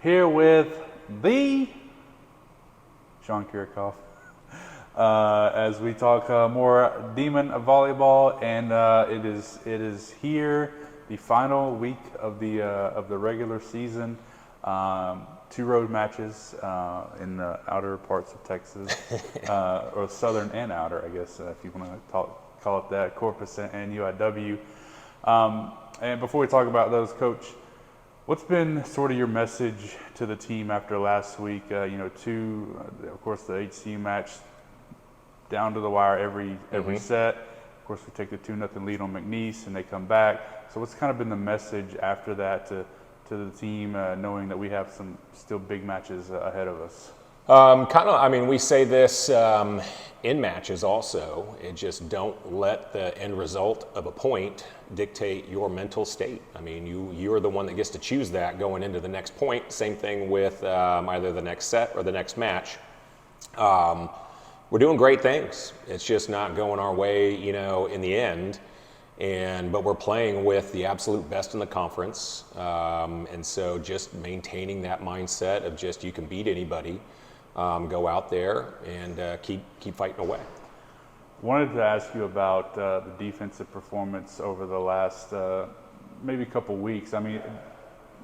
here with the Sean Kiracofe as we talk more Demon volleyball, and it is here, the final week of the regular season. 2 road matches in the outer parts of Texas, or southern and outer, I guess, if you want to call it that, Corpus and UIW. And before we talk about those, Coach, what's been sort of your message to the team after last week? Of course, the HCU match down to the wire every set. Of course, we take the 2-0 lead on McNeese, and they come back. So what's kind of been the message after that to the team, knowing that we have some still big matches ahead of us? We say this in matches also. It just don't let the end result of a point dictate your mental state. I mean, you're the one that gets to choose that going into the next point. Same thing with either the next set or the next match. We're doing great things. It's just not going our way, in the end. But we're playing with the absolute best in the conference. And so just maintaining that mindset of just you can beat anybody. Go out there and keep fighting away. Wanted to ask you about the defensive performance over the last maybe couple weeks. I mean,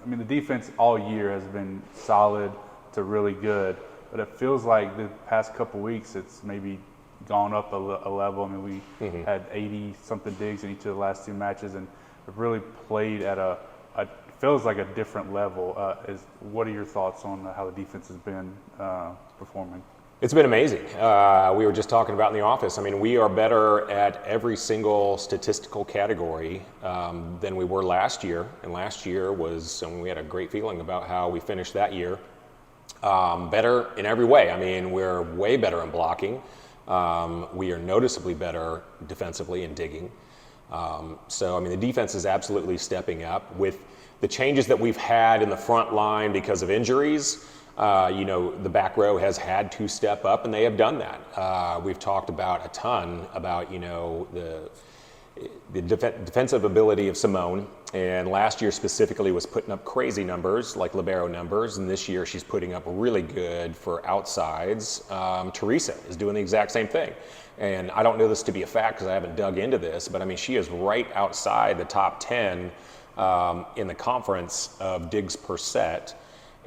the defense all year has been solid to really good, but it feels like the past couple weeks it's maybe gone up a level. I mean, we had 80-something digs in each of the last 2 matches, and have really played at a feels like a different level. What are your thoughts on how the defense has been performing? It's been amazing. We were just talking about in the office. I mean, we are better at every single statistical category than we were last year. And last year we had a great feeling about how we finished that year. Better in every way. I mean, we're way better in blocking. We are noticeably better defensively in digging. The defense is absolutely stepping up with the changes that we've had in the front line because of injuries. The back row has had to step up, and they have done that. We've talked about a ton about, the defensive ability of Simone, and last year specifically was putting up crazy numbers like libero numbers, and this year she's putting up really good for outsides. Teresa is doing the exact same thing, and I don't know this to be a fact because I haven't dug into this, but I mean, she is right outside the top 10 in the conference of digs per set.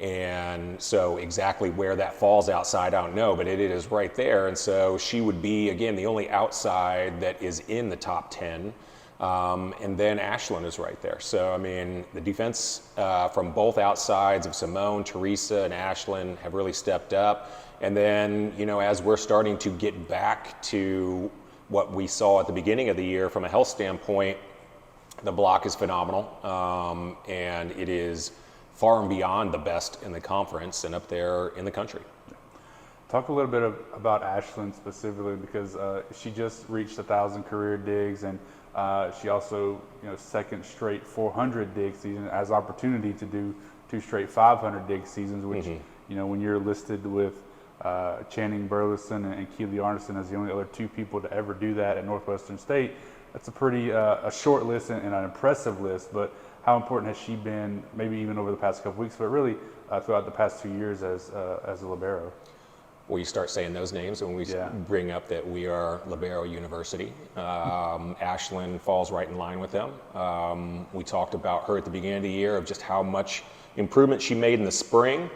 And so exactly where that falls outside, I don't know, but it is right there. And so she would be, again, the only outside that is in the top 10. And then Ashlyn is right there. So, I mean, the defense from both outsides of Simone, Teresa, and Ashlyn have really stepped up. And then, as we're starting to get back to what we saw at the beginning of the year from a health standpoint, the block is phenomenal. And it is far and beyond the best in the conference and up there in the country. Talk a little bit about Ashlyn specifically, because she just reached 1,000 career digs, and she also, second straight 400 dig season, has opportunity to do 2 straight 500 dig seasons, which, when you're listed with Channing Burleson and Keely Arneson as the only other 2 people to ever do that at Northwestern State, that's a pretty a short list and an impressive list. But how important has she been, maybe even over the past couple weeks, but really throughout the past 2 years as a libero? Well, you start saying those names when we bring up that we are Libero University. Ashlyn falls right in line with them. We talked about her at the beginning of the year of just how much improvement she made in the spring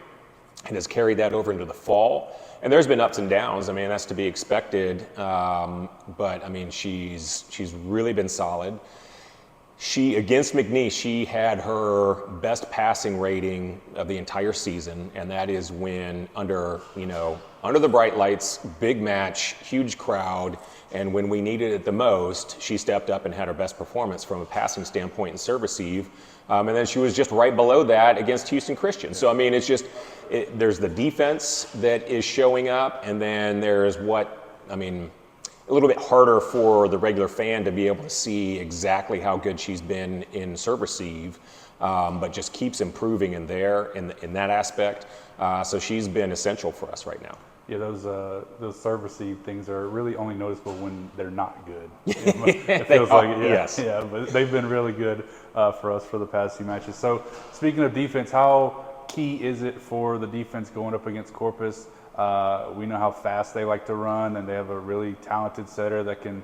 and has carried that over into the fall. And there's been ups and downs. I mean, that's to be expected. But I mean, she's really been solid. Against McNeese, she had her best passing rating of the entire season, and that is when under the bright lights, big match, huge crowd, and when we needed it the most, she stepped up and had her best performance from a passing standpoint in serve receive. And then she was just right below that against Houston Christian. So, I mean, there's the defense that is showing up, and then there's a little bit harder for the regular fan to be able to see exactly how good she's been in serve receive, but just keeps improving in that aspect. So she's been essential for us right now. Yeah, those serve receive things are really only noticeable when they're not good. It feels like yes. Yeah, but they've been really good for us for the past few matches. So speaking of defense, how key is it for the defense going up against Corpus? We know how fast they like to run, and they have a really talented setter that can,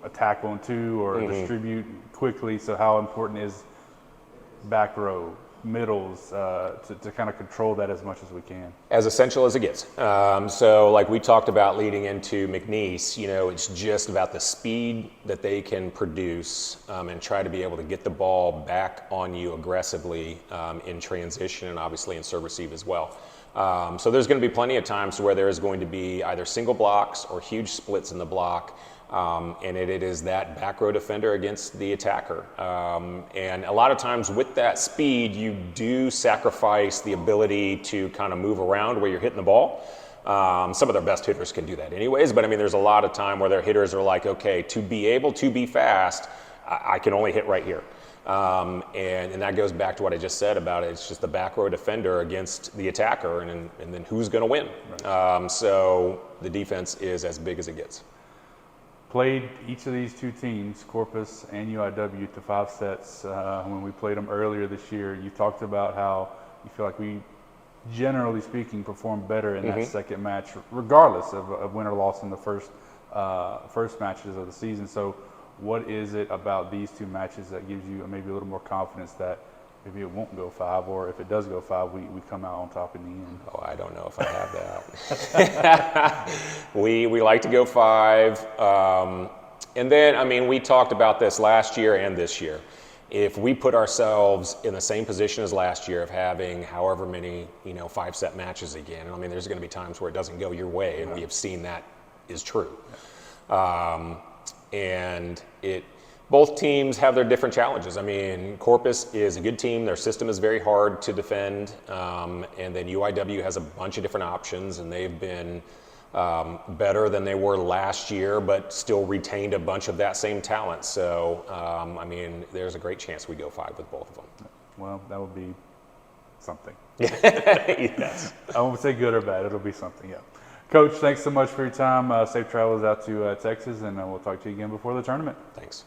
attack on two or distribute quickly. So how important is back row, middles, to kind of control that as much as we can? As essential as it gets. So like we talked about leading into McNeese, it's just about the speed that they can produce and try to be able to get the ball back on you aggressively in transition and obviously in serve receive as well. So there's going to be plenty of times where there is going to be either single blocks or huge splits in the block. And it is that back row defender against the attacker. And a lot of times with that speed, you do sacrifice the ability to kind of move around where you're hitting the ball. Some of their best hitters can do that anyways, but I mean, there's a lot of time where their hitters are like, okay, to be able to be fast, I can only hit right here. And that goes back to what I just said about it. It's just the back row defender against the attacker, and then who's going to win? Right. So the defense is as big as it gets. Played each of these two teams, Corpus and UIW, to 5 sets when we played them earlier this year. You talked about how you feel like we, generally speaking, performed better in that second match, regardless of win or loss in the first matches of the season. So what is it about these two matches that gives you maybe a little more confidence that maybe it won't go 5, or if it does go 5, we come out on top in the end? Oh, I don't know if I have that. We like to go 5. And then, I mean, we talked about this last year and this year. If we put ourselves in the same position as last year of having however many, 5-set matches again, I mean, there's going to be times where it doesn't go your way, and we have seen that is true. And both teams have their different challenges. I mean, Corpus is a good team. Their system is very hard to defend. And then UIW has a bunch of different options, and they've been better than they were last year, but still retained a bunch of that same talent. So, I mean, there's a great chance we go 5 with both of them. Well, that would be something. Yes. I won't say good or bad. It'll be something, yeah. Coach, thanks so much for your time. Safe travels out to Texas, and we'll talk to you again before the tournament. Thanks.